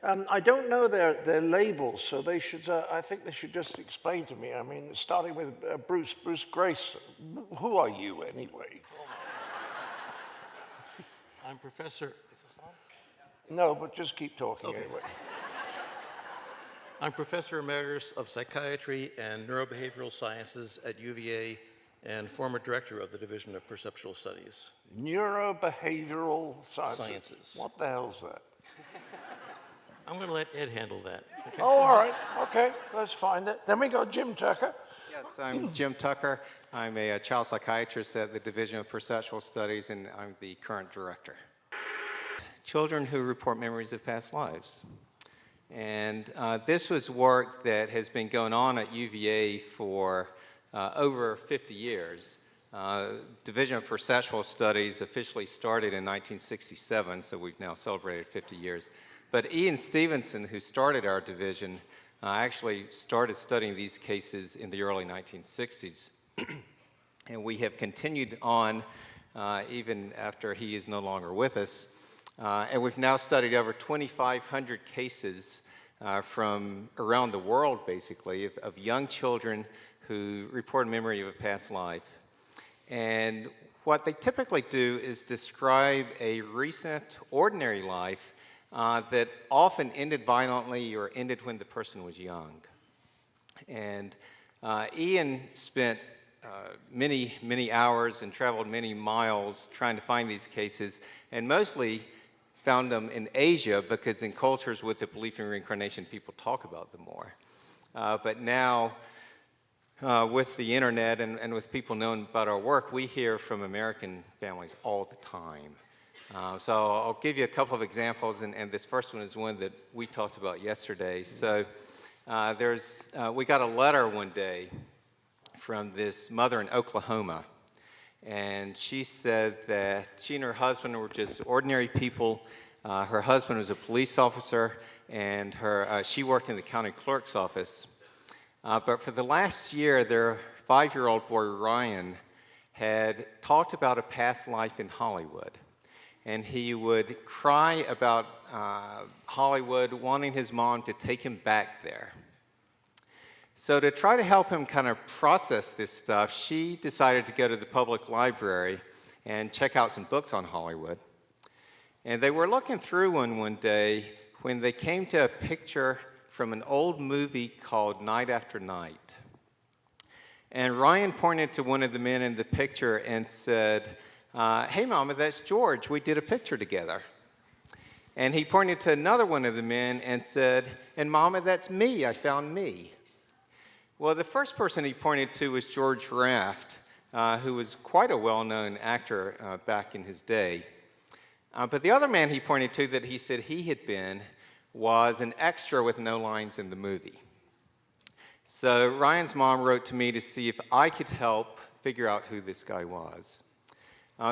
I don't know their labels, so they should. I think they should just explain to me. I mean, starting with Bruce Grace. Who are you anyway? I'm Professor. Is this on? No, but just keep talking Okay. anyway. I'm Professor Emeritus of Psychiatry and Neurobehavioral Sciences at UVA and former director of the Division of Perceptual Studies. Neurobehavioral sciences. Sciences. What the hell's that? I'm going to let Ed handle that. Okay? Oh, all right. Okay, let's find it. Then we got Jim Tucker. Yes, I'm Jim Tucker. I'm a child psychiatrist at the Division of Perceptual Studies, and I'm the current director. Children who report memories of past lives. And this was work that has been going on at UVA for over 50 years. Division of Perceptual Studies officially started in 1967, so we've now celebrated 50 years. But Ian Stevenson, who started our division, actually started studying these cases in the early 1960s. And we have continued on even after he is no longer with us. And we've now studied over 2,500 cases from around the world, basically, of young children who report a memory of a past life. And what they typically do is describe a recent, ordinary life that often ended violently or ended when the person was young. And Ian spent many hours and traveled many miles trying to find these cases, and mostly found them in Asia because in cultures with a belief in reincarnation, people talk about them more. But now, with the internet and with people knowing about our work, we hear from American families all the time. So I'll give you a couple of examples, and this first one is one that we talked about yesterday. So we got a letter one day from this mother in Oklahoma, and she said that she and her husband were just ordinary people. Her husband was a police officer, and she worked in the county clerk's office. But for the last year, their 5-year-old boy, Ryan, had talked about a past life in Hollywood. And he would cry about Hollywood, wanting his mom to take him back there. So to try to help him kind of process this stuff, she decided to go to the public library and check out some books on Hollywood. And they were looking through one day when they came to a picture from an old movie called Night After Night. And Ryan pointed to one of the men in the picture and said, "Hey, Mama, that's George. We did a picture together." And he pointed to another one of the men and said, "And Mama, that's me. I found me." Well, the first person he pointed to was George Raft, who was quite a well-known actor back in his day. But the other man he pointed to that he said he had been was an extra with no lines in the movie. So Ryan's mom wrote to me to see if I could help figure out who this guy was.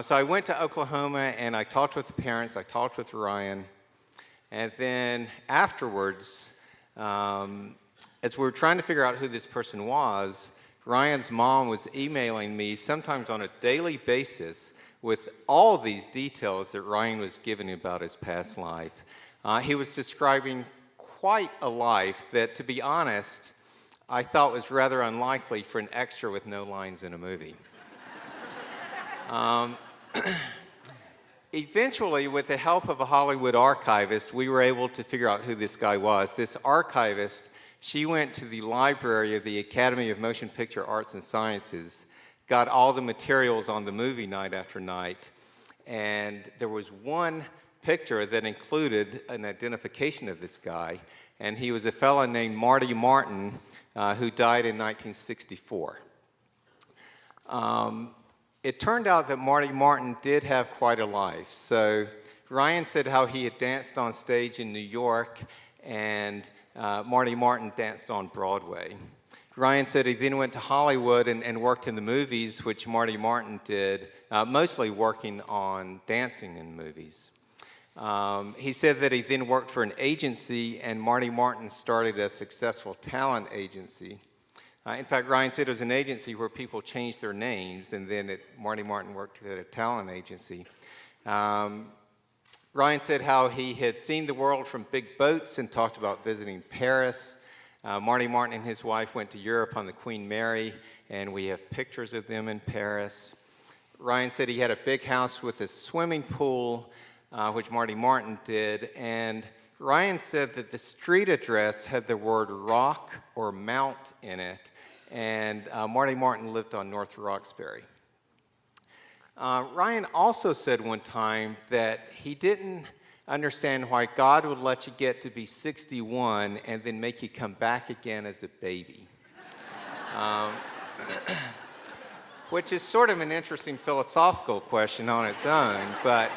So I went to Oklahoma and I talked with the parents, I talked with Ryan, and then afterwards, as we were trying to figure out who this person was, Ryan's mom was emailing me sometimes on a daily basis with all these details that Ryan was giving about his past life. He was describing quite a life that, to be honest, I thought was rather unlikely for an extra with no lines in a movie. Eventually, with the help of a Hollywood archivist, we were able to figure out who this guy was. This archivist, she went to the library of the Academy of Motion Picture Arts and Sciences, got all the materials on the movie Night After Night, and there was one picture that included an identification of this guy, and he was a fellow named Marty Martin, who died in 1964. It turned out that Marty Martin did have quite a life. So Ryan said how he had danced on stage in New York, and Marty Martin danced on Broadway. Ryan said he then went to Hollywood and worked in the movies, which Marty Martin did, mostly working on dancing in movies. He said that he then worked for an agency, and Marty Martin started a successful talent agency. In fact, Ryan said it was an agency where people changed their names, and then Marty Martin worked at a talent agency. Ryan said how he had seen the world from big boats and talked about visiting Paris. Marty Martin and his wife went to Europe on the Queen Mary, and we have pictures of them in Paris. Ryan said he had a big house with a swimming pool, which Marty Martin did, and Ryan said that the street address had the word rock or mount in it, and Marty Martin lived on North Roxbury. Ryan also said one time that he didn't understand why God would let you get to be 61 and then make you come back again as a baby. Which is sort of an interesting philosophical question on its own, but